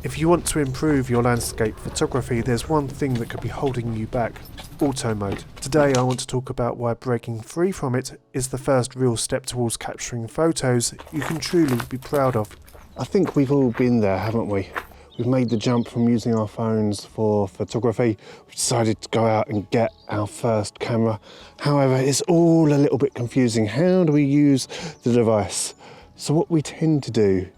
If you want to improve your landscape photography, there's one thing that could be holding you back: auto mode. Today I want to talk about why breaking free from it is the first real step towards capturing photos you can truly be proud of. I think we've all been there, haven't we? We've made the jump from using our phones for photography. We've decided to go out and get our first camera. However, it's all a little bit confusing. How do we use the device? So what we tend to do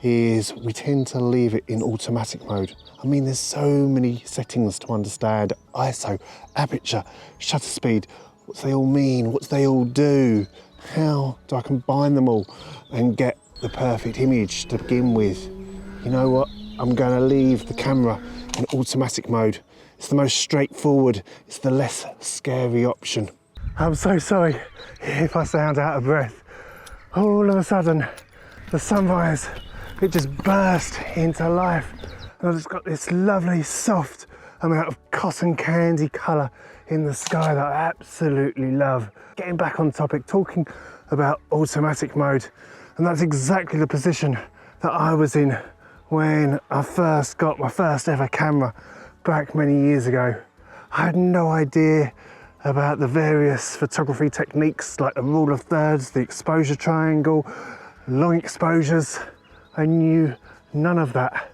is we tend to leave it in automatic mode. I mean, there's so many settings to understand: ISO, aperture, shutter speed, what they all mean, what they all do. How do I combine them all and get the perfect image to begin with? You know what? I'm going to leave the camera in automatic mode. It's the most straightforward, it's the less scary option. I'm so sorry if I sound out of breath. All of a sudden, the sunrise, it just burst into life, and I've just got this lovely soft amount of cotton candy colour in the sky that I absolutely love. Getting back on topic, talking about automatic mode, and that's exactly the position that I was in when I first got my first ever camera back many years ago. I had no idea about the various photography techniques like the rule of thirds, the exposure triangle, long exposures. I knew none of that.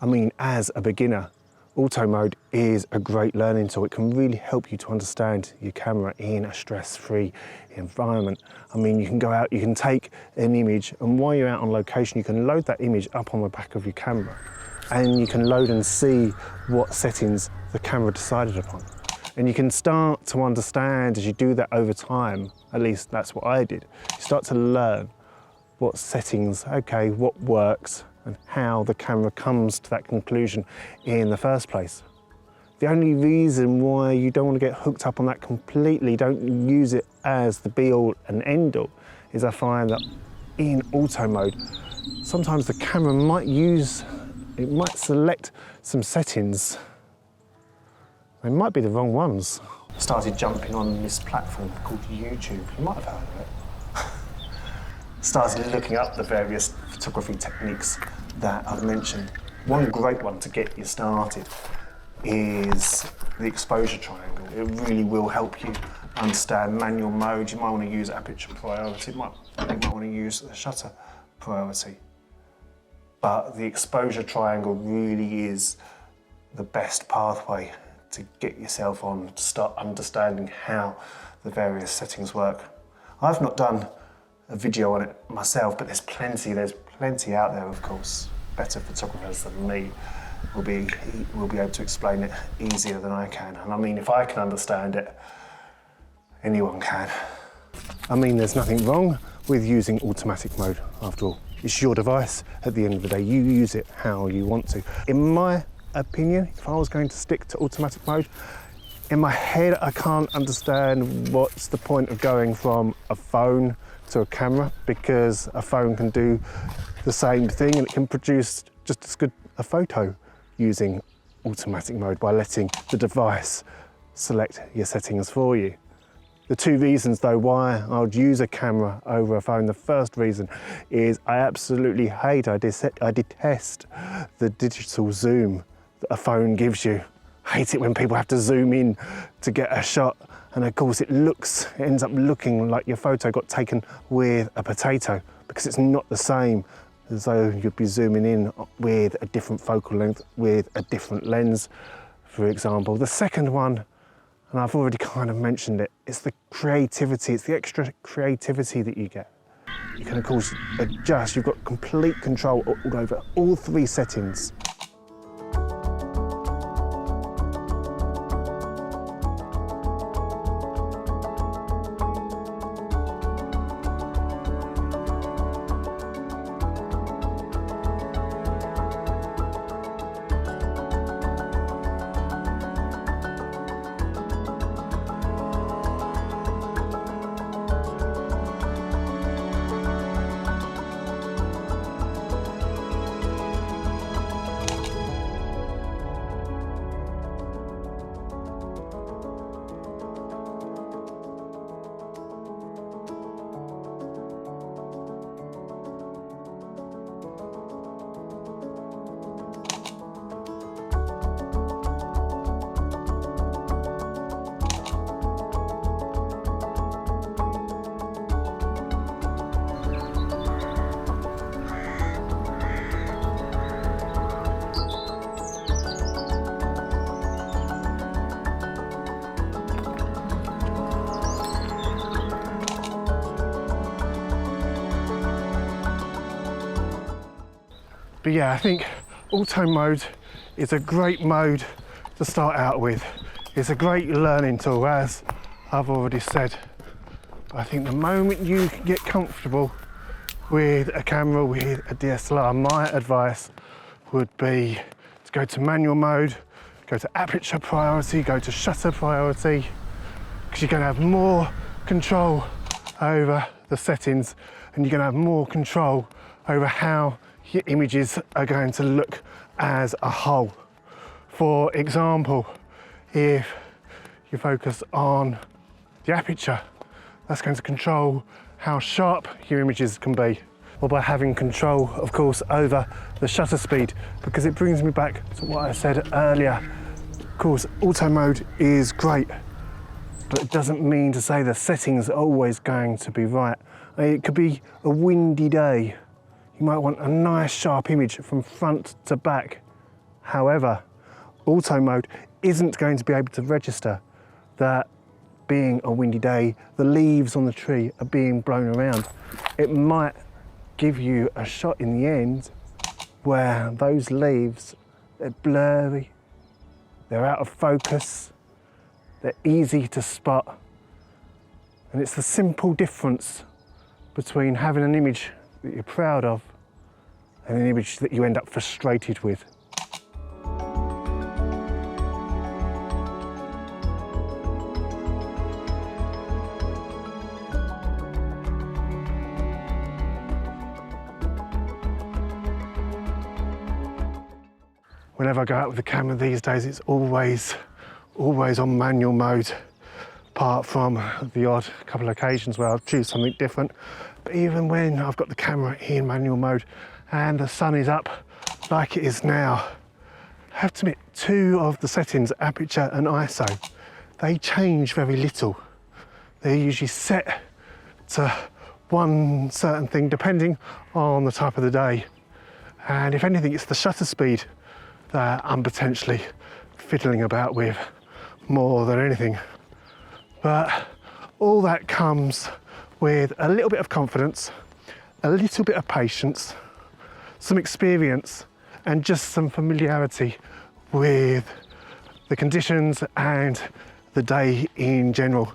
I mean, as a beginner, auto mode is a great learning tool. It can really help you to understand your camera in a stress-free environment. I mean, you can go out, you can take an image, and while you're out on location, you can load that image up on the back of your camera, and you can load and see what settings the camera decided upon. And you can start to understand as you do that over time, at least that's what I did. You start to learn what settings, okay, what works, and how the camera comes to that conclusion in the first place. The only reason why you don't want to get hooked up on that completely, don't use it as the be-all and end-all, is I find that in auto mode, sometimes the camera might select some settings. They might be the wrong ones. I started jumping on this platform called YouTube. You might have heard of it. Started looking up the various photography techniques that I've mentioned. One great one to get you started is the exposure triangle. It really will help you understand manual mode. You might want to use aperture priority, you might want to use the shutter priority. But the exposure triangle really is the best pathway to get yourself on, to start understanding how the various settings work. I've not done a video on it myself, but there's plenty out there, of course. Better photographers than me will be able to explain it easier than I can. And I mean, if I can understand it, anyone can. I mean, there's nothing wrong with using automatic mode, after all. It's your device at the end of the day. You use it how you want to. In my opinion, if I was going to stick to automatic mode, in my head, I can't understand what's the point of going from a phone to a camera, because a phone can do the same thing and it can produce just as good a photo using automatic mode by letting the device select your settings for you. The two reasons though why I would use a camera over a phone: the first reason is I absolutely hate, I detest the digital zoom that a phone gives you. I hate it when people have to zoom in to get a shot, and of course it ends up looking like your photo got taken with a potato, because it's not the same as though you'd be zooming in with a different focal length, with a different lens, for example. The second one, and I've already kind of mentioned it, it's the creativity, it's the extra creativity that you get. You can of course adjust. You've got complete control all over all 3 settings. But yeah, I think auto mode is a great mode to start out with. It's a great learning tool, as I've already said. But I think the moment you get comfortable with a camera, with a DSLR, my advice would be to go to manual mode, go to aperture priority, go to shutter priority, because you're going to have more control over the settings and you're going to have more control over how your images are going to look as a whole. For example, if you focus on the aperture, that's going to control how sharp your images can be. Or by having control, of course, over the shutter speed, because it brings me back to what I said earlier. Of course, auto mode is great, but it doesn't mean to say the settings are always going to be right. It could be a windy day. You might want a nice sharp image from front to back. However, auto mode isn't going to be able to register that being a windy day, the leaves on the tree are being blown around. It might give you a shot in the end where those leaves, they're blurry, they're out of focus, they're easy to spot. And it's the simple difference between having an image that you're proud of and an image that you end up frustrated with. Whenever I go out with the camera these days, it's always on manual mode, apart from the odd couple of occasions where I'll choose something different. But even when I've got the camera in manual mode and the sun is up like it is now, I have to admit, 2 of the settings, aperture and ISO, they change very little. They're usually set to one certain thing depending on the type of the day. And if anything, it's the shutter speed that I'm potentially fiddling about with more than anything. But all that comes with a little bit of confidence, a little bit of patience, some experience, and just some familiarity with the conditions and the day in general.